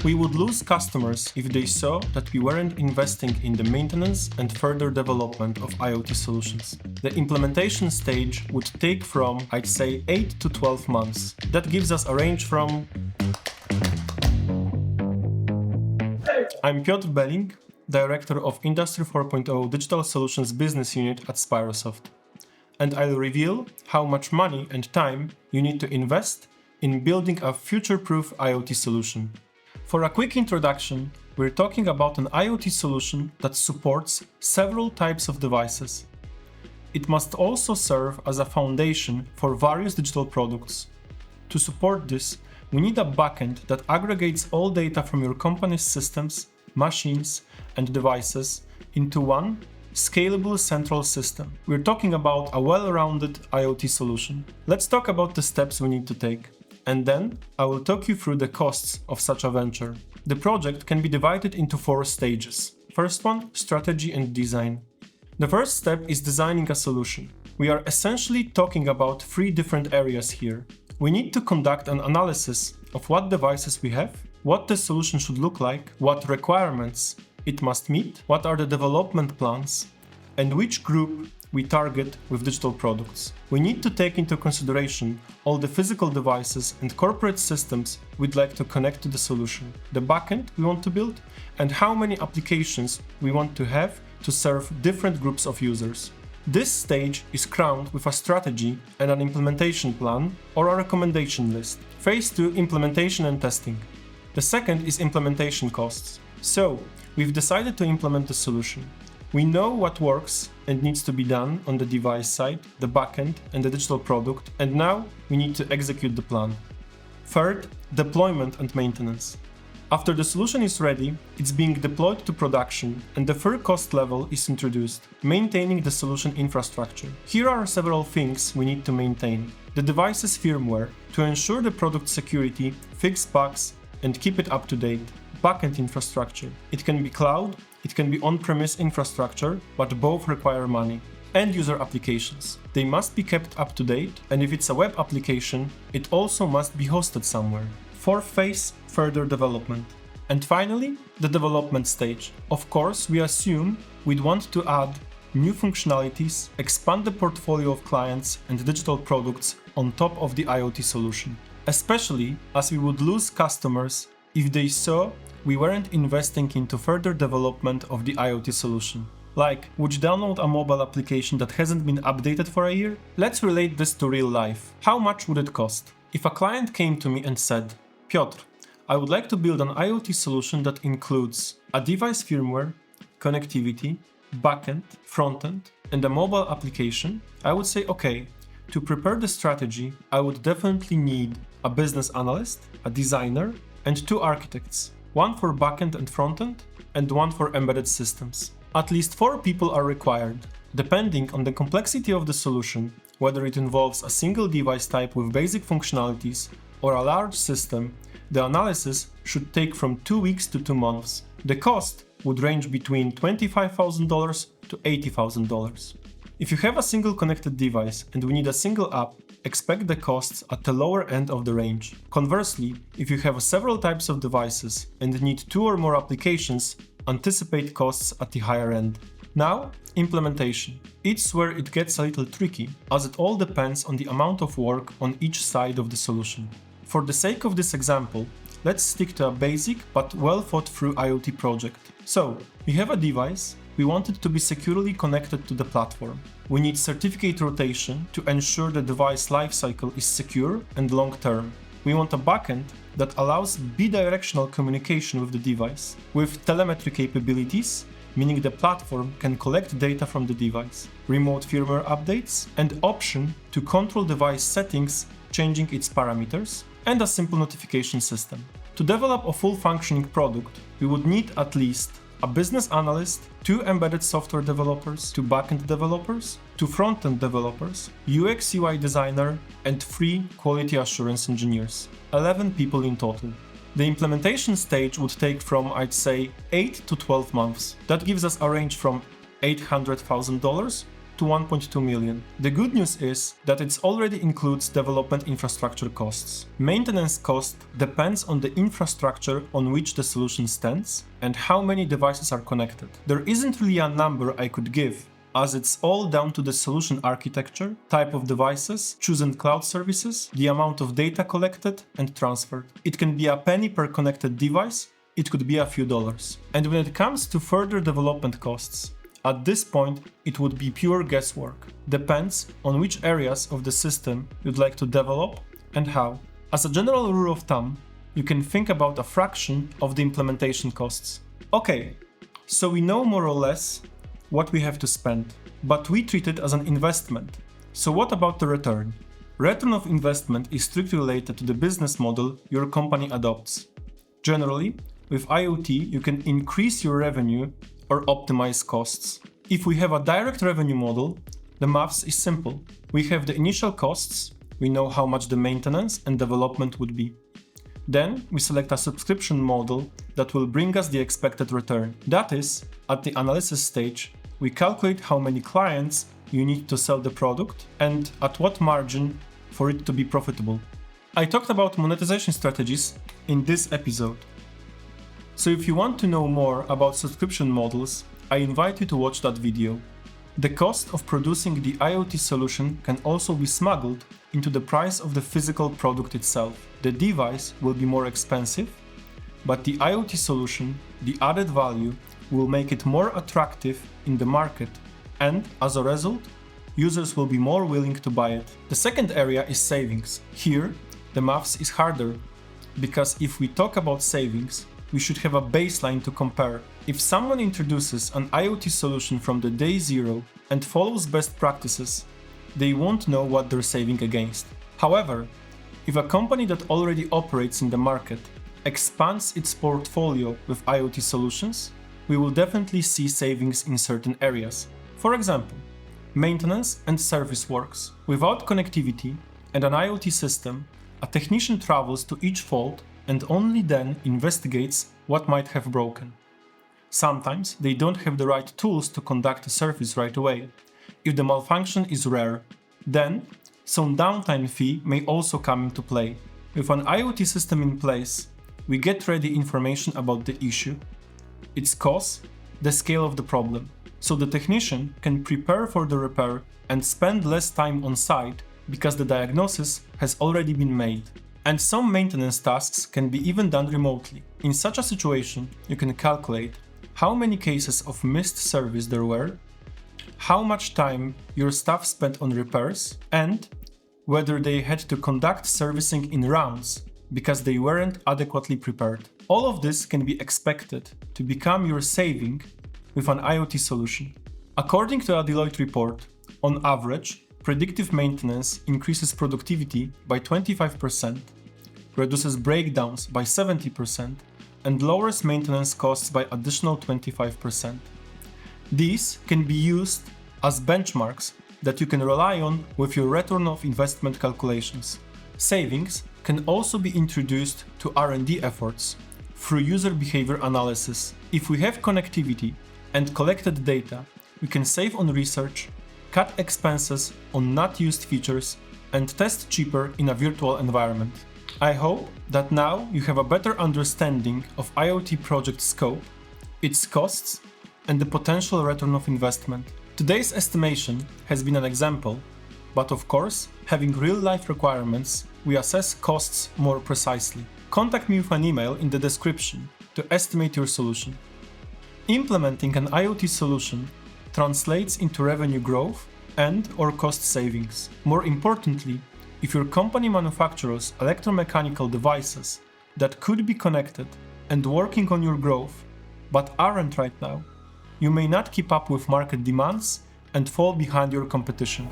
We would lose customers if they saw that we weren't investing in the maintenance and further development of IoT solutions. The implementation stage would take from, I'd say, 8 to 12 months. That gives us a range from... I'm Piotr Beling, Director of Industry 4.0 Digital Solutions Business Unit at Spyrosoft. And I'll reveal how much money and time you need to invest in building a future-proof IoT solution. For a quick introduction, we're talking about an IoT solution that supports several types of devices. It must also serve as a foundation for various digital products. To support this, we need a backend that aggregates all data from your company's systems, machines, and devices into one scalable central system. We're talking about a well-rounded IoT solution. Let's talk about the steps we need to take. And then I will talk you through the costs of such a venture. The project can be divided into 4 stages. First one, strategy and design. The first step is designing a solution. We are essentially talking about 3 different areas here. We need to conduct an analysis of what devices we have, what the solution should look like, what requirements it must meet, what are the development plans, and which group we target with digital products. We need to take into consideration all the physical devices and corporate systems we'd like to connect to the solution, the backend we want to build, and how many applications we want to have to serve different groups of users. This stage is crowned with a strategy and an implementation plan or a recommendation list. Phase 2, implementation and testing. The second is implementation costs. So, we've decided to implement the solution. We know what works and needs to be done on the device side, the backend, and the digital product, and now we need to execute the plan. Third, deployment and maintenance. After the solution is ready, it's being deployed to production, and the third cost level is introduced, maintaining the solution infrastructure. Here are several things we need to maintain. The device's firmware, to ensure the product security, fix bugs, and keep it up to date. Backend infrastructure. It can be cloud, it can be on-premise infrastructure, but both require money. End user applications. They must be kept up to date, and if it's a web application, it also must be hosted somewhere. Fourth phase, further development. And finally, the development stage. Of course, we assume we'd want to add new functionalities, expand the portfolio of clients and digital products on top of the IoT solution. Especially as we would lose customers if they saw we weren't investing into further development of the IoT solution. Like, would you download a mobile application that hasn't been updated for a year? Let's relate this to real life. How much would it cost? If a client came to me and said, Piotr, I would like to build an IoT solution that includes a device firmware, connectivity, backend, frontend, and a mobile application, I would say, okay, to prepare the strategy, I would definitely need a business analyst, a designer, and 2 architects. One for backend and frontend, and one for embedded systems. At least 4 people are required, depending on the complexity of the solution, whether it involves a single device type with basic functionalities or a large system. The analysis should take from 2 weeks to 2 months. The cost would range between $25,000 to $80,000. If you have a single connected device and we need a single app, expect the costs at the lower end of the range. Conversely, if you have several types of devices and need 2 or more applications, anticipate costs at the higher end. Now, implementation. It's where it gets a little tricky, as it all depends on the amount of work on each side of the solution. For the sake of this example, let's stick to a basic but well thought through IoT project. So, we have a device. We want it to be securely connected to the platform. We need certificate rotation to ensure the device lifecycle is secure and long-term. We want a backend that allows bidirectional communication with the device, with telemetry capabilities, meaning the platform can collect data from the device, remote firmware updates, and option to control device settings, changing its parameters, and a simple notification system. To develop a full functioning product, we would need at least a business analyst, 2 embedded software developers, 2 backend developers, 2 front-end developers, UX UI designer, and 3 quality assurance engineers. 11 people in total. The implementation stage would take from, I'd say, 8 to 12 months. That gives us a range from $800,000 to 1.2 million. The good news is that it already includes development infrastructure costs. Maintenance cost depends on the infrastructure on which the solution stands and how many devices are connected. There isn't really a number I could give, as it's all down to the solution architecture, type of devices, chosen cloud services, the amount of data collected and transferred. It can be a penny per connected device, it could be a few dollars. And when it comes to further development costs, at this point it would be pure guesswork. Depends on which areas of the system you'd like to develop and how. As a general rule of thumb, you can think about a fraction of the implementation costs. Okay, so we know more or less what we have to spend, but we treat it as an investment. So what about the return? Return of investment is strictly related to the business model your company adopts. Generally, with IoT, you can increase your revenue or optimize costs. If we have a direct revenue model, the maths is simple. We have the initial costs, we know how much the maintenance and development would be. Then we select a subscription model that will bring us the expected return. That is, at the analysis stage, we calculate how many clients you need to sell the product and at what margin for it to be profitable. I talked about monetization strategies in this episode. So if you want to know more about subscription models, I invite you to watch that video. The cost of producing the IoT solution can also be smuggled into the price of the physical product itself. The device will be more expensive, but the IoT solution, the added value, will make it more attractive in the market, and as a result, users will be more willing to buy it. The second area is savings. Here, the maths is harder, because if we talk about savings, we should have a baseline to compare. If someone introduces an IoT solution from the day zero and follows best practices, they won't know what they're saving against. However, if a company that already operates in the market expands its portfolio with IoT solutions, we will definitely see savings in certain areas. For example, maintenance and service works. Without connectivity and an IoT system, a technician travels to each fault and only then investigates what might have broken. Sometimes they don't have the right tools to conduct a service right away. If the malfunction is rare, then some downtime fee may also come into play. With an IoT system in place, we get ready information about the issue, its cause, the scale of the problem, so the technician can prepare for the repair and spend less time on site because the diagnosis has already been made. And some maintenance tasks can be even done remotely. In such a situation, you can calculate how many cases of missed service there were, how much time your staff spent on repairs, and whether they had to conduct servicing in rounds because they weren't adequately prepared. All of this can be expected to become your saving with an IoT solution. According to a Deloitte report, on average, predictive maintenance increases productivity by 25%, reduces breakdowns by 70%, and lowers maintenance costs by additional 25%. These can be used as benchmarks that you can rely on with your return of investment calculations. Savings can also be introduced to R&D efforts through user behavior analysis. If we have connectivity and collected data, we can save on research, cut expenses on not used features, and test cheaper in a virtual environment. I hope that now you have a better understanding of IoT project scope, its costs, and the potential return of investment. Today's estimation has been an example, but of course, having real-life requirements, we assess costs more precisely. Contact me with an email in the description to estimate your solution. Implementing an IoT solution translates into revenue growth and/or cost savings. More importantly, if your company manufactures electromechanical devices that could be connected and working on your growth, but aren't right now, you may not keep up with market demands and fall behind your competition.